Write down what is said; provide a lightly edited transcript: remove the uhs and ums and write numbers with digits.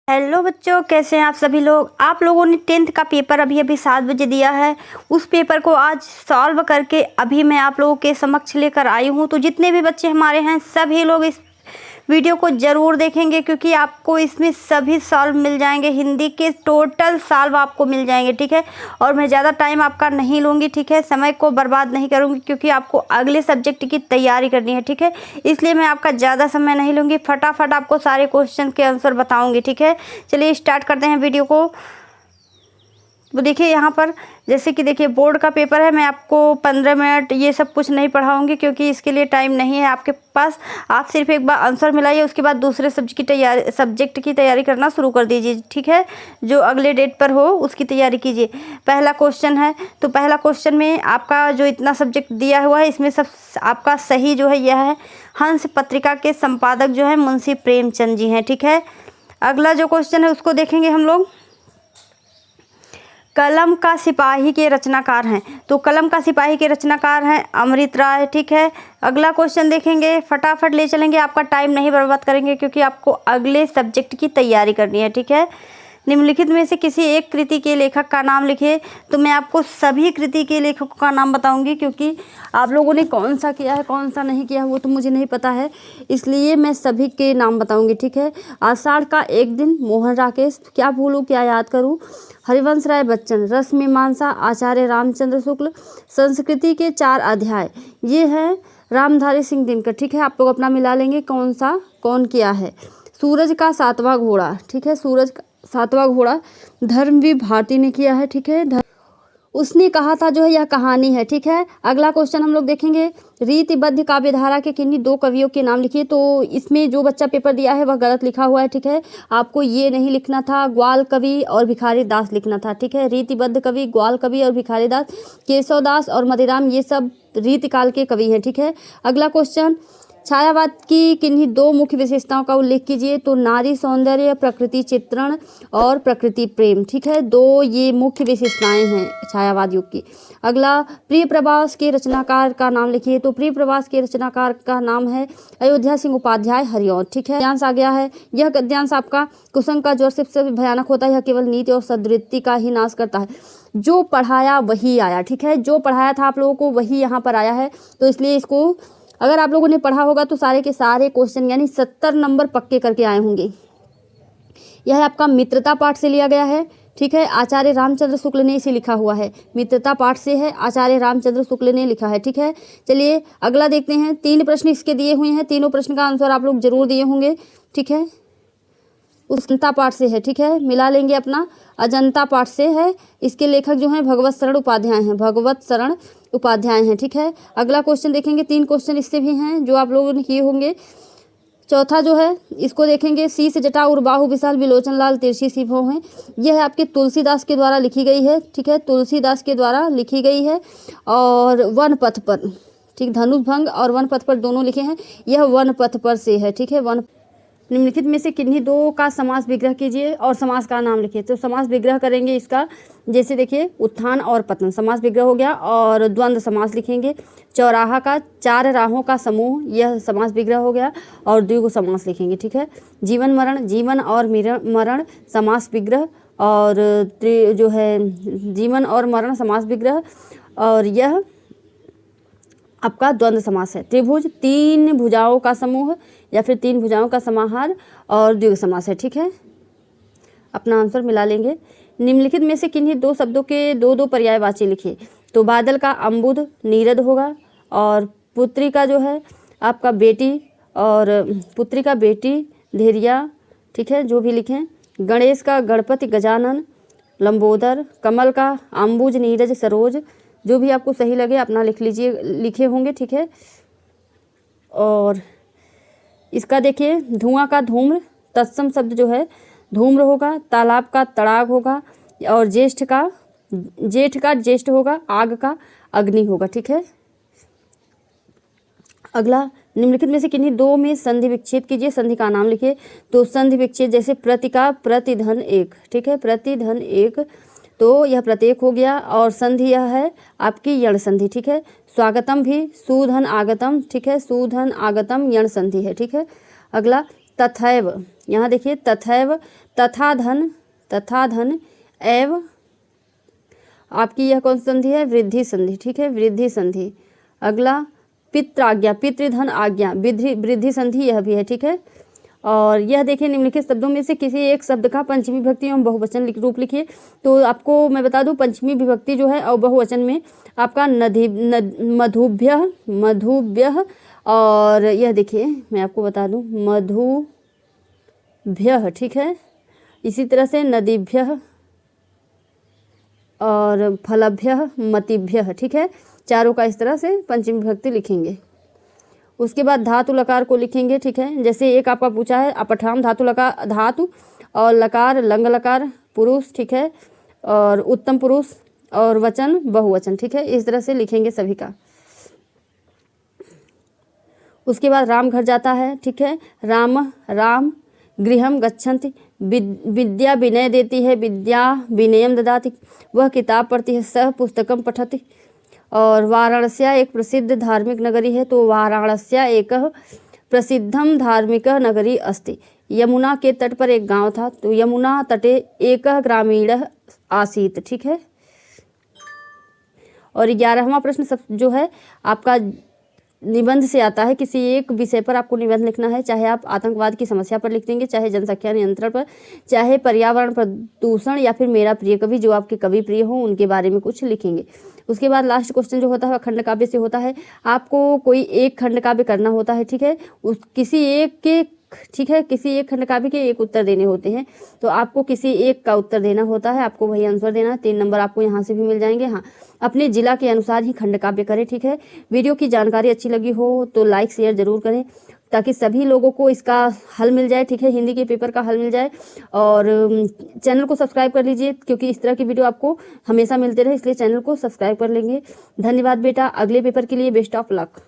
Hello बच्चों, कैसे हैं आप सभी लोग। आप लोगों ने 10th का पेपर अभी अभी 7 बजे दिया है। उस पेपर को आज सॉल्व करके अभी मैं आप लोगों के समक्ष लेकर आई हूं। तो जितने भी बच्चे हमारे हैं सभी लोग इस वीडियो को ज़रूर देखेंगे, क्योंकि आपको इसमें सभी सॉल्व मिल जाएंगे। हिंदी के टोटल सॉल्व आपको मिल जाएंगे, ठीक है। और मैं ज़्यादा टाइम आपका नहीं लूँगी, ठीक है। समय को बर्बाद नहीं करूँगी, क्योंकि आपको अगले सब्जेक्ट की तैयारी करनी है, ठीक है। इसलिए मैं आपका ज़्यादा समय नहीं लूँगी, फटाफट आपको सारे क्वेश्चन के आंसर बताऊँगी, ठीक है। चलिए स्टार्ट करते हैं वीडियो को। तो देखिए यहाँ पर जैसे कि देखिए बोर्ड का पेपर है। मैं आपको 15 मिनट ये सब कुछ नहीं पढ़ाऊंगी, क्योंकि इसके लिए टाइम नहीं है आपके पास। आप सिर्फ एक बार आंसर मिलाइए, उसके बाद दूसरे सब्जेक्ट की तैयारी करना शुरू कर दीजिए, ठीक है। जो अगले डेट पर हो उसकी तैयारी कीजिए। पहला क्वेश्चन है, तो पहला क्वेश्चन में आपका जो इतना सब्जेक्ट दिया हुआ है इसमें सब आपका सही जो है यह है। हंस पत्रिका के संपादक जो है मुंशी प्रेमचंद जी हैं, ठीक है। अगला जो क्वेश्चन है उसको देखेंगे हम लोग। कलम का सिपाही के रचनाकार हैं, तो कलम का सिपाही के रचनाकार हैं अमृत राय, ठीक है। अगला क्वेश्चन देखेंगे, फटाफट ले चलेंगे, आपका टाइम नहीं बर्बाद करेंगे, क्योंकि आपको अगले सब्जेक्ट की तैयारी करनी है, ठीक है। निम्नलिखित में से किसी एक कृति के लेखक का नाम लिखिए। तो मैं आपको सभी कृति के लेखकों का नाम बताऊंगी, क्योंकि आप लोगों ने कौन सा किया है कौन सा नहीं किया है वो तो मुझे नहीं पता है, इसलिए मैं सभी के नाम बताऊंगी, ठीक है। आषाढ़ का एक दिन, मोहन राकेश, क्या भूलूं क्या याद करूं, हरिवंश राय बच्चन, रस मीमांसा, आचार्य रामचंद्र शुक्ल, संस्कृति के 4 अध्याय, ये है रामधारी सिंह दिनकर, ठीक है। आप लोग अपना मिला लेंगे कौन सा कौन किया है। सूरज का 7वां घोड़ा, ठीक है, सूरज का 7वां घोड़ा धर्मवीर भारती ने किया है, ठीक है। उसने कहा था जो है यह कहानी है, ठीक है। अगला क्वेश्चन हम लोग देखेंगे, रीतिबद्ध काव्यधारा के किन्हीं 2 कवियों के नाम लिखिए। तो इसमें जो बच्चा पेपर दिया है वह गलत लिखा हुआ है, ठीक है। आपको ये नहीं लिखना था, ग्वाल कवि और भिखारी दास लिखना था, ठीक है। रीतिबद्ध कवि ग्वाल कवि और भिखारी दास, केशव दास और मदिराम ये सब रीतिकाल के कवि हैं, ठीक है। अगला क्वेश्चन, छायावाद की किन्हीं 2 मुख्य विशेषताओं का उल्लेख कीजिए। तो नारी सौंदर्य, प्रकृति चित्रण और प्रकृति प्रेम, ठीक है। 2 ये मुख्य विशेषताएं हैं छायावाद युग की। अगला, प्रिय प्रवास के रचनाकार का नाम लिखिए। तो प्रिय प्रवास के रचनाकार का नाम है अयोध्या सिंह उपाध्याय हरिऔध, ठीक है। गद्यांश आ गया है। यह गद्यांश आपका कुसुम का ज्वर सबसे भयानक होता है, यह केवल नीति और सद्वृत्ति का ही नाश करता है। जो पढ़ाया वही आया, ठीक है। जो पढ़ाया था आप लोगों को वही यहाँ पर आया है, तो इसलिए इसको अगर आप लोगों ने पढ़ा होगा तो सारे के सारे क्वेश्चन यानी 70 नंबर पक्के करके आए होंगे। यह आपका मित्रता पाठ से लिया गया है, ठीक है। आचार्य रामचंद्र शुक्ल ने इसे लिखा हुआ है, मित्रता पाठ से है, आचार्य रामचंद्र शुक्ल ने लिखा है, ठीक है। चलिए अगला देखते हैं। 3 प्रश्न इसके दिए हुए हैं, तीनों प्रश्न का आंसर आप लोग जरूर दिए होंगे, ठीक है। अजंता पाठ से है, ठीक है, मिला लेंगे अपना। अजंता पाठ से है, इसके लेखक जो हैं भगवत शरण उपाध्याय हैं, भगवत शरण उपाध्याय हैं, ठीक है। अगला क्वेश्चन देखेंगे, 3 क्वेश्चन इससे भी हैं जो आप लोगों ने किए होंगे। चौथा जो है इसको देखेंगे, शीश जटा और बाहु विशाल विलोचन लाल तिरछी सी भौं है। यह है आपके तुलसीदास के द्वारा लिखी गई है, ठीक है, तुलसीदास के द्वारा लिखी गई है। और वन पथ पर, ठीक, धनुष भंग और वन पथ पर दोनों लिखे हैं। यह वन पथ पर से है, ठीक है। वन निम्नलिखित में से किन्हीं 2 का समास विग्रह कीजिए और समास का नाम लिखिए। तो समास विग्रह करेंगे इसका, जैसे देखिए उत्थान और पतन समास विग्रह हो गया, और द्वंद्व समास लिखेंगे। चौराहा का 4 राहों का समूह, यह समास विग्रह हो गया, और द्विगु समास लिखेंगे, ठीक है। जीवन मरण, जीवन और मरण समास विग्रह, और जो है जीवन और मरण समास विग्रह, और यह आपका द्वंद्व समास है। त्रिभुज 3 भुजाओं का समूह या फिर 3 भुजाओं का समाहार, और द्विगु समास है, ठीक है। अपना आंसर मिला लेंगे। निम्नलिखित में से किन्हीं 2 शब्दों के 2-2 पर्यायवाची लिखिए। तो बादल का अम्बुद नीरद होगा, और पुत्री का जो है आपका बेटी, और पुत्री का बेटी धैर्या, ठीक है, जो भी लिखें। गणेश का गणपति गजानन लंबोदर, कमल का अम्बुज नीरज सरोज, जो भी आपको सही लगे अपना लिख लीजिए, लिखे होंगे, ठीक है। और इसका देखिए, धुआं का धूम्र, तत्सम शब्द जो है धूम्र होगा। तालाब का तड़ाग होगा, और जेठ का ज्येष्ठ होगा। आग का अग्नि होगा, ठीक है। अगला, निम्नलिखित में से किन्हीं 2 में संधि विच्छेद कीजिए, संधि का नाम लिखिए। तो संधि विच्छेद जैसे प्रति का प्रतिधन 1, ठीक है, प्रतिधन 1, तो यह प्रत्येक हो गया। और संधि यह है आपकी यण संधि, ठीक है। स्वागतम भी सुधन आगतम, ठीक है, सुधन आगतम यण संधि है, ठीक है। अगला, तथैव, यहाँ देखिए तथैव तथा धन एवं आपकी यह कौन सी संधि है? वृद्धि संधि, ठीक है, वृद्धि संधि। अगला पित्राज्ञा, पितृधन आज्ञा, वृद्धि संधि यह भी है, ठीक है। और यह देखिए निम्नलिखित शब्दों में से किसी एक शब्द का पंचमी विभक्ति एवं बहुवचन रूप लिखिए। तो आपको मैं बता दूं पंचमी विभक्ति जो है और बहुवचन में आपका मधुभ्यः, और यह देखिए मैं आपको बता दूं मधुभ्यः, ठीक है। इसी तरह से नदीभ्यः और फलभ्यः, मतिभ्यः, ठीक है। चारों का इस तरह से पंचमी विभक्ति लिखेंगे। उसके बाद धातु लकार को लिखेंगे, ठीक है। जैसे एक आपका पूछा है अपठ्याम धातु लकार, धातु और लकार लंग लकार पुरुष, ठीक है, और उत्तम पुरुष और वचन बहुवचन, ठीक है। इस तरह से लिखेंगे सभी का। उसके बाद राम घर जाता है, ठीक है। राम गृहम गच्छन्ति, विद्या विनय देती है, विद्या विनयम ददाति, वह किताब पढ़ती है, सह पुस्तकम पठति। और वाराणस्या एक प्रसिद्ध धार्मिक नगरी है, तो वाराणस्या एक प्रसिद्धम धार्मिक नगरी अस्ति। यमुना के तट पर एक गांव था, तो यमुना तटे एक ग्रामीण आसीत, ठीक है। और 11वां प्रश्न सब जो है आपका निबंध से आता है। किसी एक विषय पर आपको निबंध लिखना है, चाहे आप आतंकवाद की समस्या पर लिख देंगे, चाहे जनसंख्या नियंत्रण पर, चाहे पर्यावरण प्रदूषण, या फिर मेरा प्रिय कवि, जो आपके कवि प्रिय हो उनके बारे में कुछ लिखेंगे। उसके बाद लास्ट क्वेश्चन जो होता है खंड काव्य से होता है। आपको कोई एक खंड काव्य करना होता है, ठीक है। किसी एक के, ठीक है, किसी एक खंड काव्य के एक उत्तर देने होते हैं, तो आपको किसी एक का उत्तर देना होता है, आपको वही आंसर देना है। 3 नंबर आपको यहाँ से भी मिल जाएंगे। हाँ, अपने जिला के अनुसार ही खंड काव्य करें, ठीक है। वीडियो की जानकारी अच्छी लगी हो तो लाइक शेयर जरूर करें, ताकि सभी लोगों को इसका हल मिल जाए, ठीक है, हिंदी के पेपर का हल मिल जाए। और चैनल को सब्सक्राइब कर लीजिए, क्योंकि इस तरह की वीडियो आपको हमेशा मिलते रहे, इसलिए चैनल को सब्सक्राइब कर लेंगे। धन्यवाद बेटा। अगले पेपर के लिए बेस्ट ऑफ लक।